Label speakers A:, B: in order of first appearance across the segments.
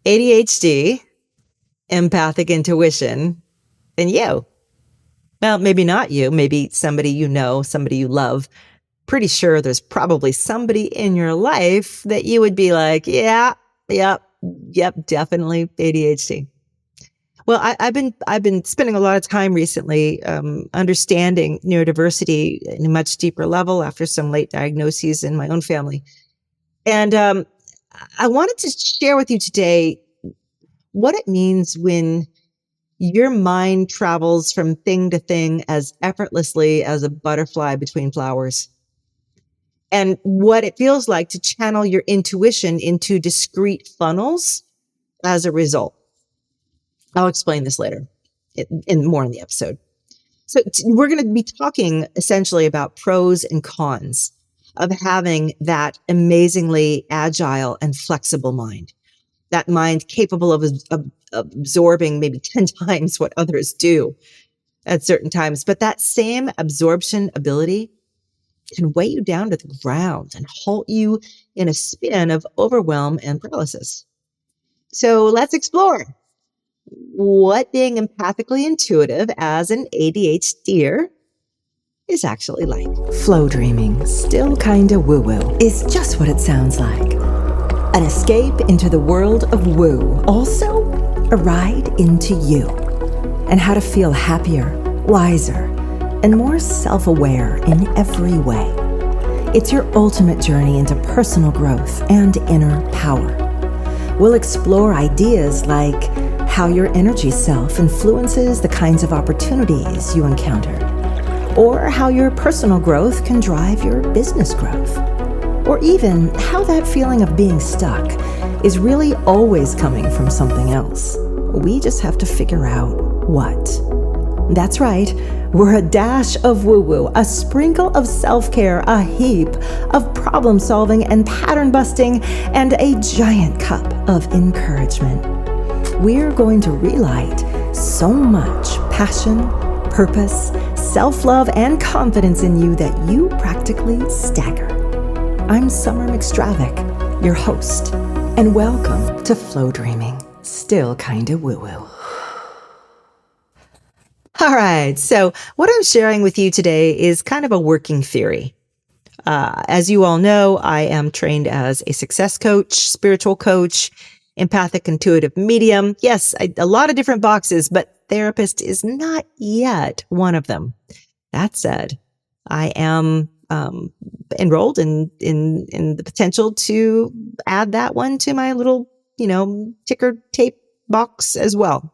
A: ADHD, empathic intuition, and you. Well, maybe not you, maybe somebody you know, somebody you love. Pretty sure there's probably somebody in your life that you would be like, yep, definitely ADHD. Well, I've been spending a lot of time recently understanding neurodiversity in a much deeper level after some late diagnoses in my own family. And I wanted to share with you today what it means when your mind travels from thing to thing as effortlessly as a butterfly between flowers, and what it feels like to channel your intuition into discrete funnels as a result. I'll explain this later in more in the episode. So we're going to be talking essentially about pros and cons of having that amazingly agile and flexible mind, that mind capable of absorbing maybe 10 times what others do at certain times. But that same absorption ability can weigh you down to the ground and halt you in a spin of overwhelm and paralysis. So let's explore what being empathically intuitive as an ADHDer is actually like.
B: Flowdreaming, still kinda woo-woo, is just what it sounds like. An escape into the world of woo. Also, a ride into you and how to feel happier, wiser, and more self-aware in every way. It's your ultimate journey into personal growth and inner power. We'll explore ideas like how your energy self influences the kinds of opportunities you encountered, or how your personal growth can drive your business growth, or even how that feeling of being stuck is really always coming from something else. We just have to figure out what. That's right, we're a dash of woo-woo, a sprinkle of self-care, a heap of problem-solving and pattern-busting, and a giant cup of encouragement. We're going to relight so much passion, purpose, self-love, and confidence in you that you practically stagger. I'm Summer McStravick, your host, and welcome to Flowdreaming, still kinda woo-woo.
A: All right, so what I'm sharing with you today is kind of a working theory. As you all know, I am trained as a success coach, spiritual coach, empathic intuitive medium. Yes, a lot of different boxes, but therapist is not yet one of them. That said, I am enrolled in the potential to add that one to my little, ticker tape box as well.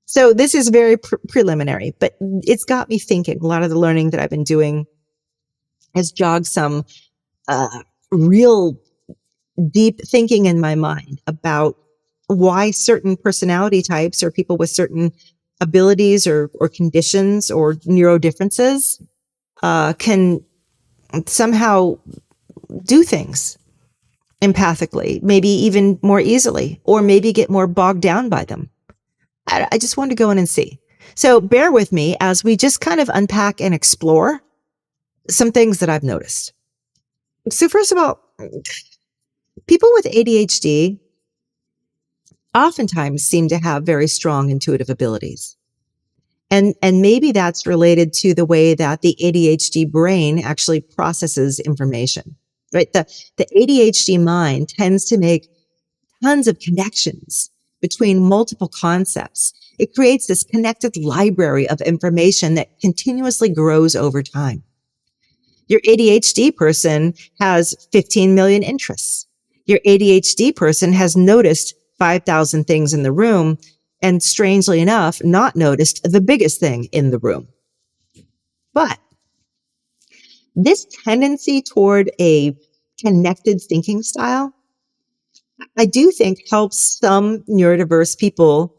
A: So this is very preliminary, but it's got me thinking. A lot of the learning that I've been doing has jogged some real deep thinking in my mind about why certain personality types or people with certain abilities or conditions or neurodifferences can somehow do things empathically, maybe even more easily, or maybe get more bogged down by them. I just wanted to go in and see. So bear with me as we just kind of unpack and explore some things that I've noticed. So first of all, people with ADHD oftentimes seem to have very strong intuitive abilities. And maybe that's related to the way that the ADHD brain actually processes information, right? The ADHD mind tends to make tons of connections between multiple concepts. It creates this connected library of information that continuously grows over time. Your ADHD person has 15 million interests. Your ADHD person has noticed 5,000 things in the room and, strangely enough, not noticed the biggest thing in the room. But this tendency toward a connected thinking style, I do think helps some neurodiverse people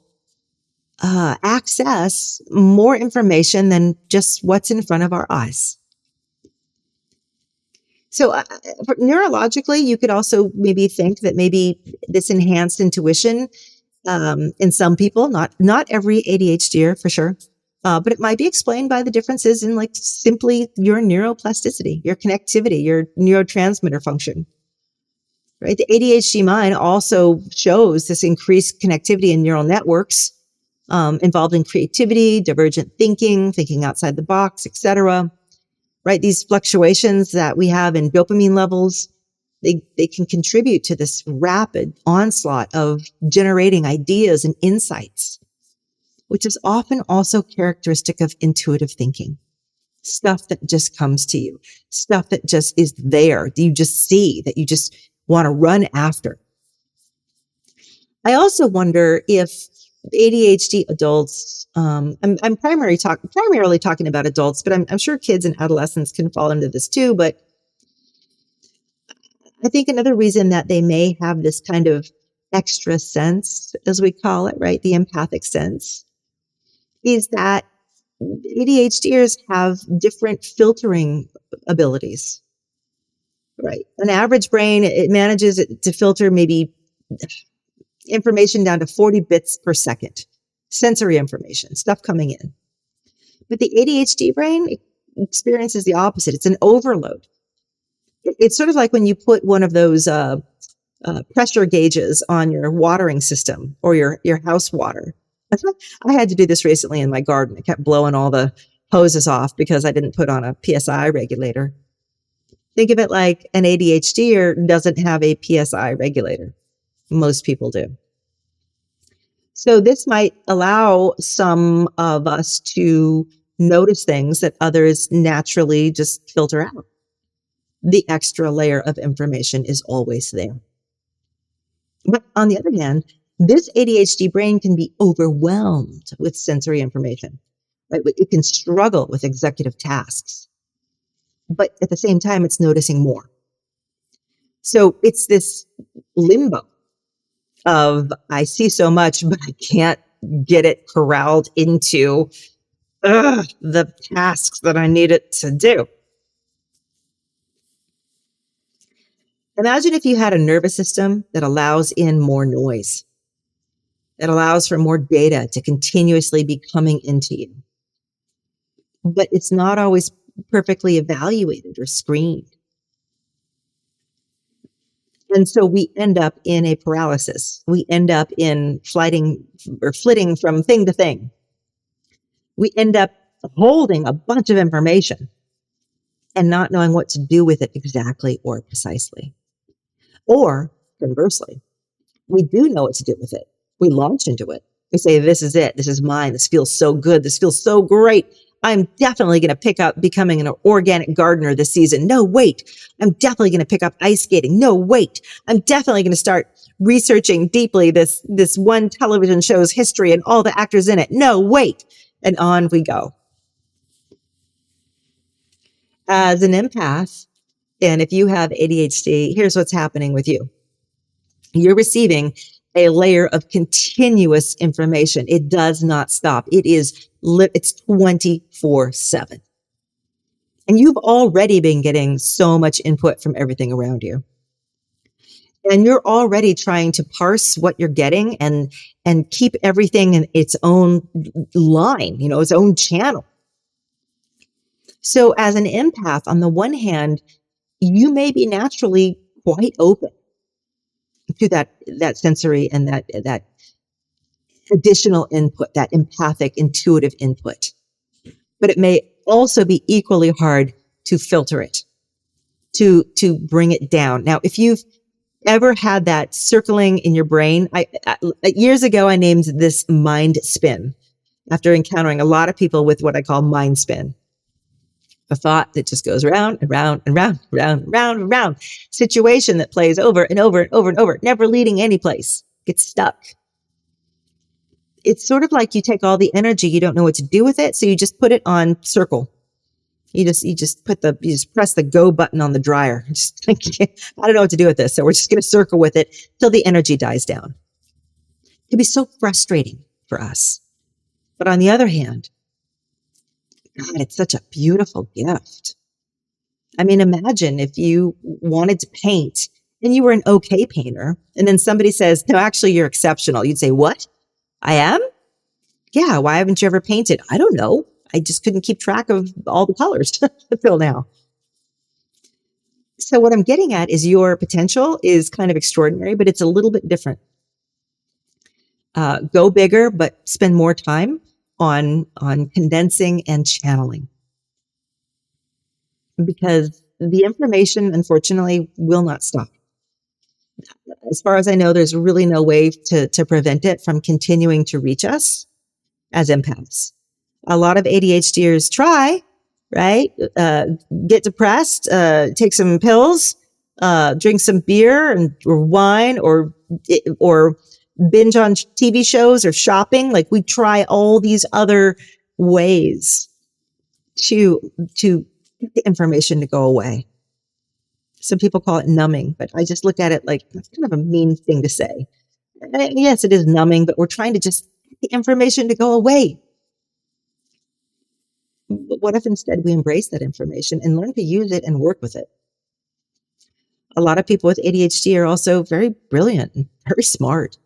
A: access more information than just what's in front of our eyes. So neurologically, you could also maybe think that maybe this enhanced intuition in some people, not every ADHDer for sure, but it might be explained by the differences in like simply your neuroplasticity, your connectivity, your neurotransmitter function. right? The ADHD mind also shows this increased connectivity in neural networks involved in creativity, divergent thinking, thinking outside the box, etc. Right? These fluctuations that we have in dopamine levels, they can contribute to this rapid onslaught of generating ideas and insights, which is often also characteristic of intuitive thinking. Stuff that just comes to you, stuff that just is there, that you just see, that you just want to run after. I also wonder if ADHD adults, I'm primarily talking about adults, but I'm sure kids and adolescents can fall into this too. But I think another reason that they may have this kind of extra sense, as we call it, right, the empathic sense, is that ADHDers have different filtering abilities, right? An average brain, it manages to filter maybe information down to 40 bits per second, sensory information, stuff coming in. But the ADHD brain experiences the opposite. It's an overload. It's sort of like when you put one of those pressure gauges on your watering system or your house water. I had to do this recently in my garden. I kept blowing all the hoses off because I didn't put on a PSI regulator. Think of it like an ADHDer doesn't have a PSI regulator. Most people do. So this might allow some of us to notice things that others naturally just filter out. The extra layer of information is always there. But on the other hand, this ADHD brain can be overwhelmed with sensory information, right? It can struggle with executive tasks, but at the same time, it's noticing more. So it's this limbo of, I see so much, but I can't get it corralled into the tasks that I need it to do. Imagine if you had a nervous system that allows in more noise, that allows for more data to continuously be coming into you. But it's not always perfectly evaluated or screened. And so we end up in a paralysis. We end up in flitting from thing to thing. We end up holding a bunch of information and not knowing what to do with it exactly or precisely. Or conversely, we do know what to do with it. We launch into it. We say, this is it. This is mine. This feels so good. This feels so great. I'm definitely going to pick up becoming an organic gardener this season. No, wait. I'm definitely going to pick up ice skating. No, wait. I'm definitely going to start researching deeply this one television show's history and all the actors in it. No, wait. And on we go. As an empath, and if you have ADHD, here's what's happening with you. You're receiving a layer of continuous information. It does not stop. It's 24/7. And you've already been getting so much input from everything around you. And you're already trying to parse what you're getting and keep everything in its own line, its own channel. So as an empath, on the one hand, you may be naturally quite open to that sensory and that additional input, that empathic, intuitive input. But it may also be equally hard to filter it, to bring it down. Now, if you've ever had that circling in your brain, years ago, I named this mind spin after encountering a lot of people with what I call mind spin. A thought that just goes round and round and round, round and round and round. Situation that plays over and over and over and over, never leading any place. Gets stuck. It's sort of like you take all the energy, you don't know what to do with it, so you just put it on circle. You just press the go button on the dryer. I don't know what to do with this, so we're just going to circle with it till the energy dies down. It can be so frustrating for us. But on the other hand, God, it's such a beautiful gift. I mean, imagine if you wanted to paint and you were an okay painter, and then somebody says, no, actually, you're exceptional. You'd say, what? I am? Yeah, why haven't you ever painted? I don't know. I just couldn't keep track of all the colors until now. So what I'm getting at is your potential is kind of extraordinary, but it's a little bit different. Go bigger, but spend more time on condensing and channeling, because the information, unfortunately, will not stop. As far as I know, there's really no way to prevent it from continuing to reach us as empaths. A lot of ADHDers try, right? Get depressed, take some pills, drink some beer or wine, or binge on TV shows or shopping. Like, we try all these other ways to get the information to go away. Some people call it numbing, but I just look at it like that's kind of a mean thing to say. Yes, it is numbing, but we're trying to just get the information to go away. But what if instead we embrace that information and learn to use it and work with it? A lot of people with ADHD are also very brilliant and very smart.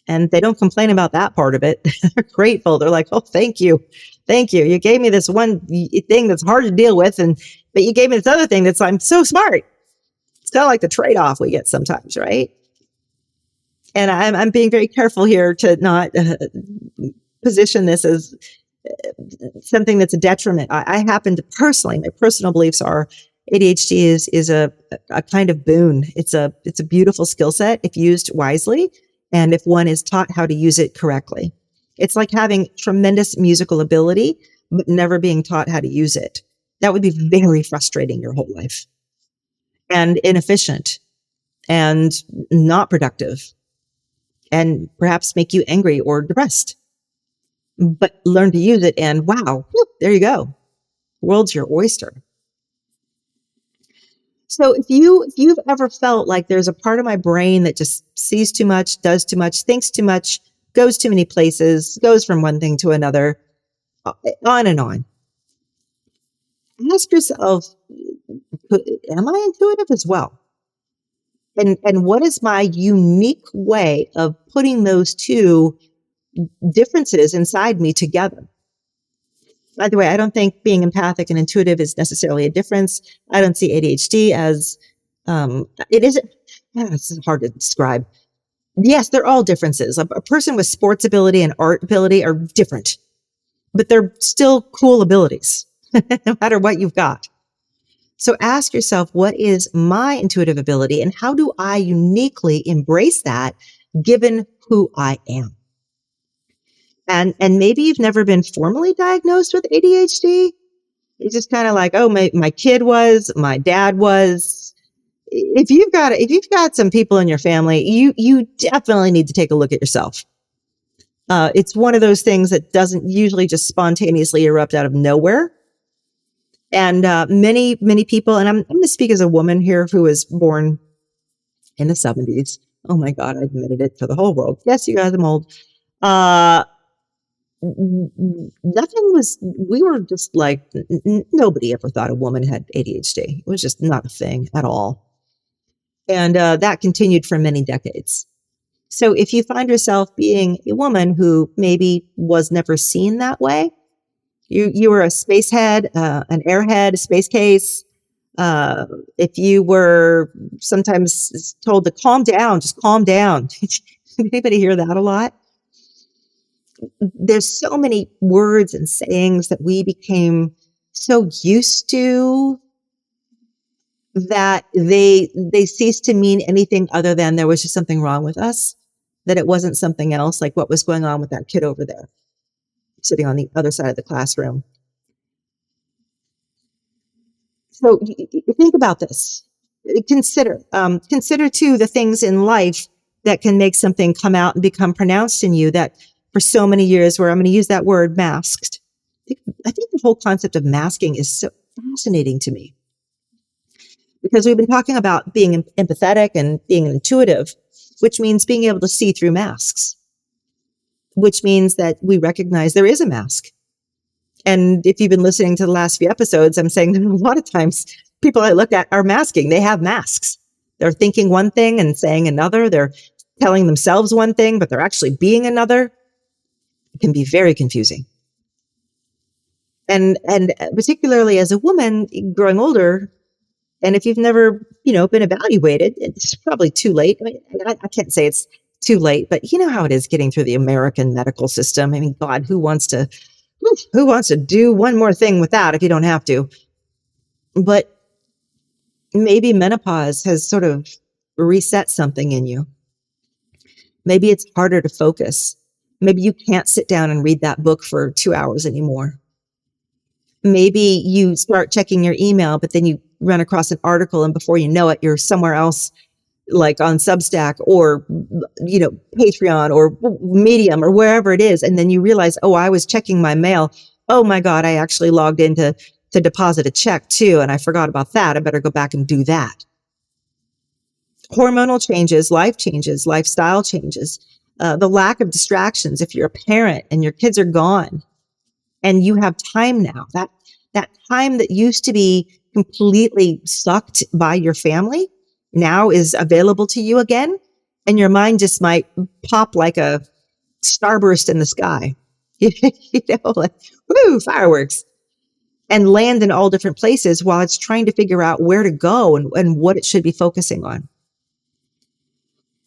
A: And they don't complain about that part of it. They're grateful. They're like, oh, thank you. Thank you. You gave me this one thing that's hard to deal with, but you gave me this other thing I'm so smart. It's kind of like the trade-off we get sometimes, right? And I'm being very careful here to not position this as something that's a detriment. I happen to personally, my personal beliefs are ADHD is a kind of boon. It's a beautiful skill set if used wisely, and if one is taught how to use it correctly. It's like having tremendous musical ability, but never being taught how to use it. That would be very frustrating your whole life, and inefficient, and not productive, and perhaps make you angry or depressed. But learn to use it, and wow, whoop, there you go. World's your oyster. So if you've ever felt like there's a part of my brain that just sees too much, does too much, thinks too much, goes too many places, goes from one thing to another, on and on, ask yourself, am I intuitive as well? And what is my unique way of putting those two differences inside me together? By the way, I don't think being empathic and intuitive is necessarily a difference. I don't see ADHD as, it isn't, this is hard to describe. Yes, they're all differences. A person with sports ability and art ability are different, but they're still cool abilities, no matter what you've got. So ask yourself, what is my intuitive ability, and how do I uniquely embrace that given who I am? And maybe you've never been formally diagnosed with ADHD. It's just kind of like, oh, my kid was, my dad was. If you've got some people in your family, you definitely need to take a look at yourself. It's one of those things that doesn't usually just spontaneously erupt out of nowhere. And many people, and I'm going to speak as a woman here who was born in the 70s. Oh my God, I admitted it to the whole world. Yes, you guys, I'm old. We were just like, nobody ever thought a woman had ADHD. It was just not a thing at all. And that continued for many decades. So if you find yourself being a woman who maybe was never seen that way, you were a space head, an airhead, a space case. If you were sometimes told to calm down, just calm down. Anybody hear that a lot? There's so many words and sayings that we became so used to that they ceased to mean anything other than there was just something wrong with us, that it wasn't something else, like what was going on with that kid over there, sitting on the other side of the classroom. So think about this. Consider too the things in life that can make something come out and become pronounced in you that for so many years, where I'm going to use that word, masked. I think the whole concept of masking is so fascinating to me, because we've been talking about being empathetic and being intuitive, which means being able to see through masks, which means that we recognize there is a mask. And if you've been listening to the last few episodes, I'm saying that a lot of times people I look at are masking. They have masks. They're thinking one thing and saying another. They're telling themselves one thing, but they're actually being another. It can be very confusing. And particularly as a woman growing older, And if you've never, been evaluated, it's probably too late. I mean, I can't say it's too late, but you know how it is getting through the American medical system. I mean, God, who wants to do one more thing with that if you don't have to? But maybe menopause has sort of reset something in you. Maybe it's harder to focus. Maybe you can't sit down and read that book for 2 hours anymore. Maybe you start checking your email, but then you run across an article and before you know it, you're somewhere else, like on Substack or, Patreon or Medium or wherever it is. And then you realize, oh, I was checking my mail. Oh my God, I actually logged in to deposit a check too. And I forgot about that. I better go back and do that. Hormonal changes, life changes, lifestyle changes, the lack of distractions. If you're a parent and your kids are gone and you have time now, that time that used to be completely sucked by your family now is available to you again. And your mind just might pop like a starburst in the sky, like, woo, fireworks, and land in all different places while it's trying to figure out where to go and what it should be focusing on.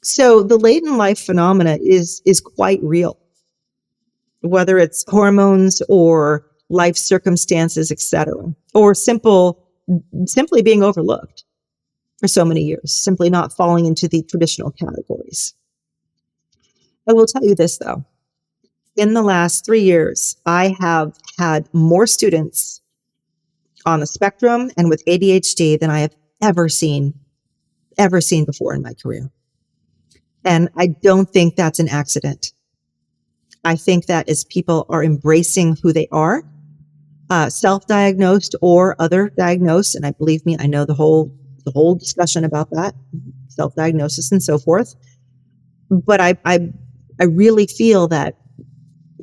A: So the late in life phenomena is quite real, whether it's hormones or life circumstances, etc., or simply being overlooked for so many years, simply not falling into the traditional categories. I will tell you this though, in the last 3 years, I have had more students on the spectrum and with ADHD than I have ever seen before in my career. And I don't think that's an accident. I think that as people are embracing who they are, self-diagnosed or other diagnosed, and believe me, I know the whole discussion about that, self-diagnosis and so forth. But I really feel that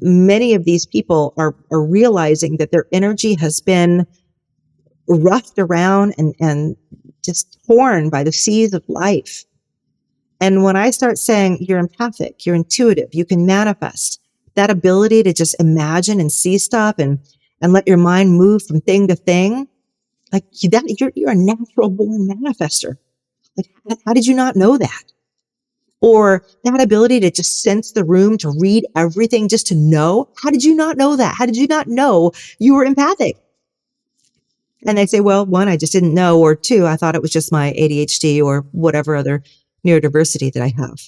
A: many of these people are realizing that their energy has been roughed around and just torn by the seas of life. And when I start saying you're empathic, you're intuitive, you can manifest, that ability to just imagine and see stuff and let your mind move from thing to thing, like that, you're a natural born manifester. Like, how did you not know that? Or that ability to just sense the room, to read everything, just to know. How did you not know that? How did you not know you were empathic? And they say, well, one, I just didn't know, or two, I thought it was just my ADHD or whatever other neurodiversity that I have.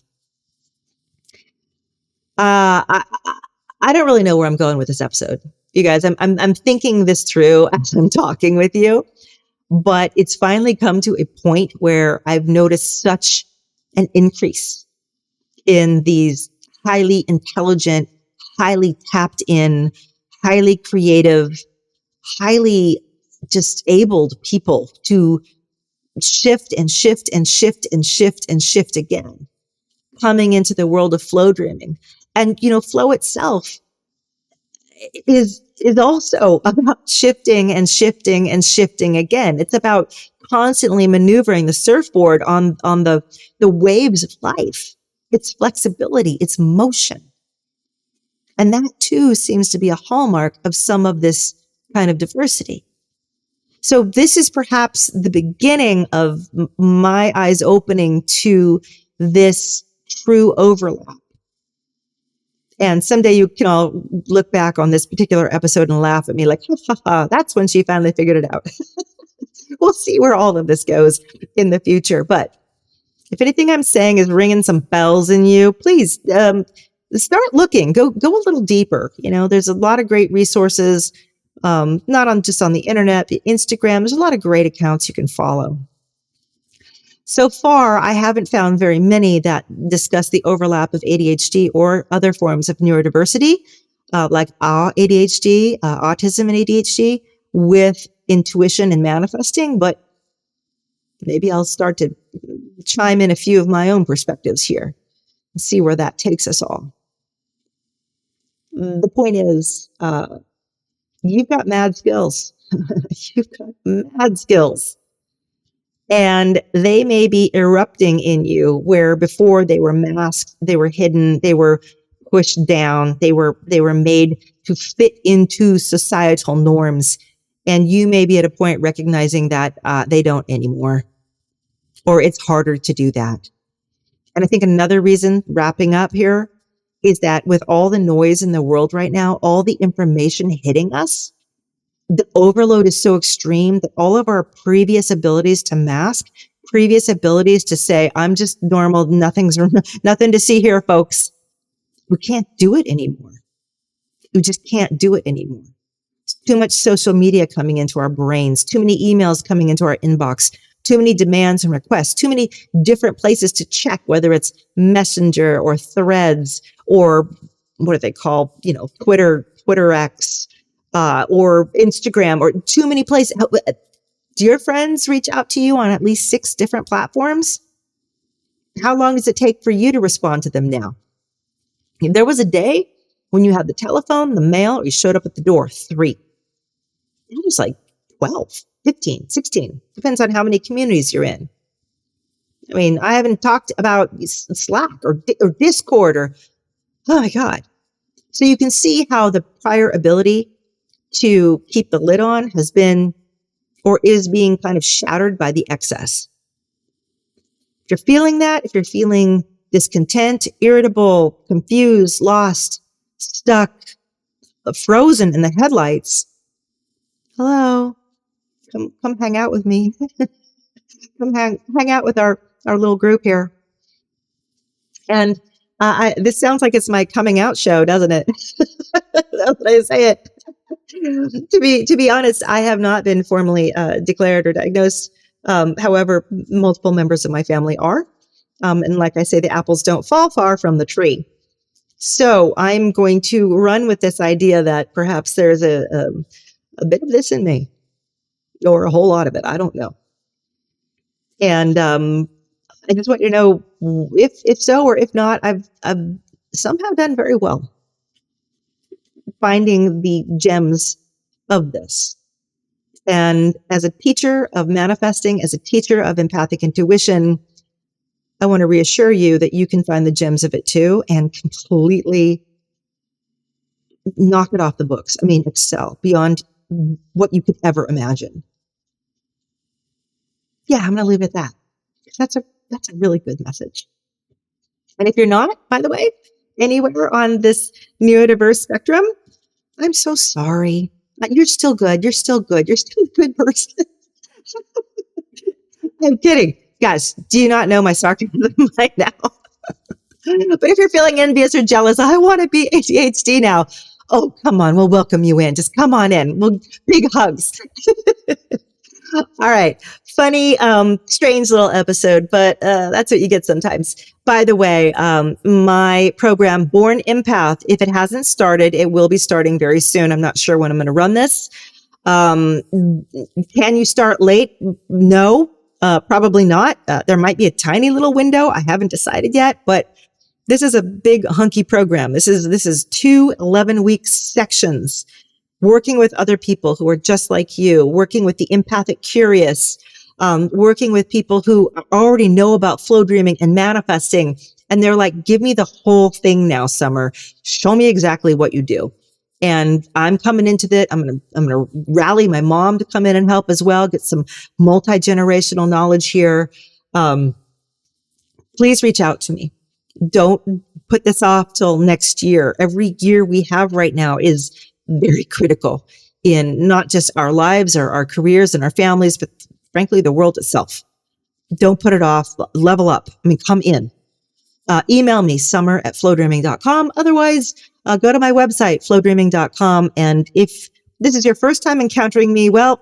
A: I don't really know where I'm going with this episode, you guys. I'm thinking this through as I'm talking with you, but it's finally come to a point where I've noticed such an increase in these highly intelligent, highly tapped in, highly creative, highly just abled people to shift and shift and shift and shift and shift again, coming into the world of flow dreaming. And, flow itself is also about shifting and shifting and shifting again. It's about constantly maneuvering the surfboard on the waves of life. It's flexibility, it's motion. And that too seems to be a hallmark of some of this kind of diversity. So this is perhaps the beginning of my eyes opening to this true overlap. And someday you can all look back on this particular episode and laugh at me like, ha, ha, ha, that's when she finally figured it out. We'll see where all of this goes in the future. But if anything I'm saying is ringing some bells in you, please start looking, go a little deeper. There's a lot of great resources, not just on the internet, but Instagram. There's a lot of great accounts you can follow. So far, I haven't found very many that discuss the overlap of ADHD or other forms of neurodiversity, like ADHD, autism and ADHD, with intuition and manifesting. But maybe I'll start to chime in a few of my own perspectives here and see where that takes us all. The point is, you've got mad skills. You've got mad skills. And they may be erupting in you where before they were masked, they were hidden, they were pushed down, they were made to fit into societal norms And you may be at a point recognizing that they don't anymore, or it's harder to do that. And I think another reason, wrapping up here, is that with all the noise in the world right now, all the information hitting us, the overload is so extreme that all of our previous abilities to mask, previous abilities to say, I'm just normal, nothing to see here, folks. We can't do it anymore. We just can't do it anymore. Too much social media coming into our brains, too many emails coming into our inbox, too many demands and requests, too many different places to check, whether it's Messenger or Threads or what do they call, Twitter X, or Instagram, or too many places. Do your friends reach out to you on at least 6 different platforms? How long does it take for you to respond to them now? There was a day when you had the telephone, the mail, or you showed up at the door, 3. It was like 12, 15, 16. Depends on how many communities you're in. I mean, I haven't talked about Slack or Discord or, oh my God. So you can see how the prior ability to keep the lid on has been or is being kind of shattered by the excess. If you're feeling that, if you're feeling discontent, irritable, confused, lost, stuck, frozen in the headlights, hello, come hang out with me. Come hang out with our little group here. And this sounds like it's my coming out show, doesn't it? That's what I say it. To be honest, I have not been formally declared or diagnosed. However, multiple members of my family are. And like I say, the apples don't fall far from the tree. So I'm going to run with this idea that perhaps there's a bit of this in me, or a whole lot of it. I don't know. And I just want you to know, if so or if not, I've somehow done very well finding the gems of this. And as a teacher of manifesting, as a teacher of empathic intuition, I want to reassure you that you can find the gems of it too and completely knock it off the books. I mean, excel beyond what you could ever imagine. Yeah, I'm going to leave it at that. That's a really good message. And if you're not, by the way, anywhere on this neurodiverse spectrum, I'm so sorry. You're still good. You're still good. You're still a good person. I'm kidding. Guys, do you not know my sarcasm right now? But if you're feeling envious or jealous, I want to be ADHD now. Oh, come on. We'll welcome you in. Just come on in. Big hugs. All right. Funny, strange little episode, but that's what you get sometimes. By the way, my program, Born Empath, if it hasn't started, it will be starting very soon. I'm not sure when I'm going to run this. Can you start late? No, probably not. There might be a tiny little window. I haven't decided yet, but this is a big hunky program. This is 2 11-week sections, working with other people who are just like you, working with the empathic curious, working with people who already know about flow dreaming and manifesting. And they're like, give me the whole thing now, Summer. Show me exactly what you do. And I'm coming into that. I'm going to rally my mom to come in and help as well, get some multi-generational knowledge here. Please reach out to me. Don't put this off till next year. Every year we have right now is very critical in not just our lives or our careers and our families, but frankly, the world itself. Don't put it off. Level up. I mean, come in. Email me, summer@flowdreaming.com. Otherwise, go to my website, flowdreaming.com. And if this is your first time encountering me, well,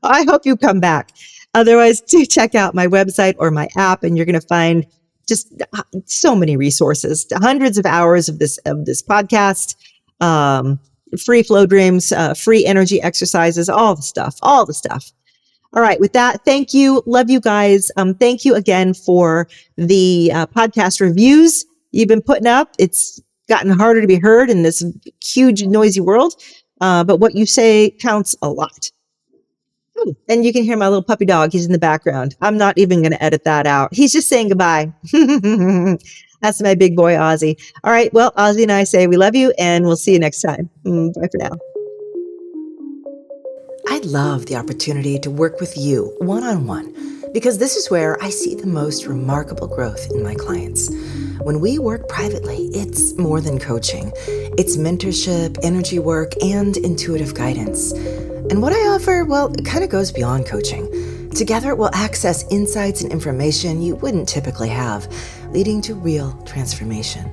A: I hope you come back. Otherwise, do check out my website or my app, and you're going to find just so many resources, hundreds of hours of this podcast, free flow dreams, free energy exercises, all the stuff. All right. With that, thank you. Love you guys. Thank you again for the podcast reviews you've been putting up. It's gotten harder to be heard in this huge, noisy world. But what you say counts a lot. And you can hear my little puppy dog. He's in the background. I'm not even going to edit that out. He's just saying goodbye. That's my big boy, Ozzy. All right. Well, Ozzy and I say we love you, and we'll see you next time. Bye for now.
B: I'd love the opportunity to work with you one-on-one, because this is where I see the most remarkable growth in my clients. When we work privately, it's more than coaching. It's mentorship, energy work, and intuitive guidance. And what I offer, well, it kind of goes beyond coaching. Together, we'll access insights and information you wouldn't typically have, leading to real transformation.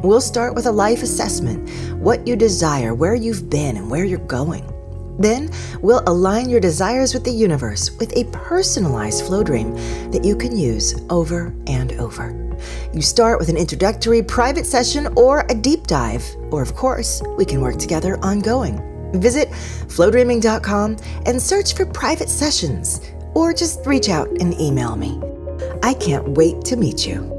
B: We'll start with a life assessment, what you desire, where you've been, and where you're going. Then, we'll align your desires with the universe with a personalized flow dream that you can use over and over. You start with an introductory private session or a deep dive, or of course, we can work together ongoing. Visit flowdreaming.com and search for private sessions, or just reach out and email me. I can't wait to meet you.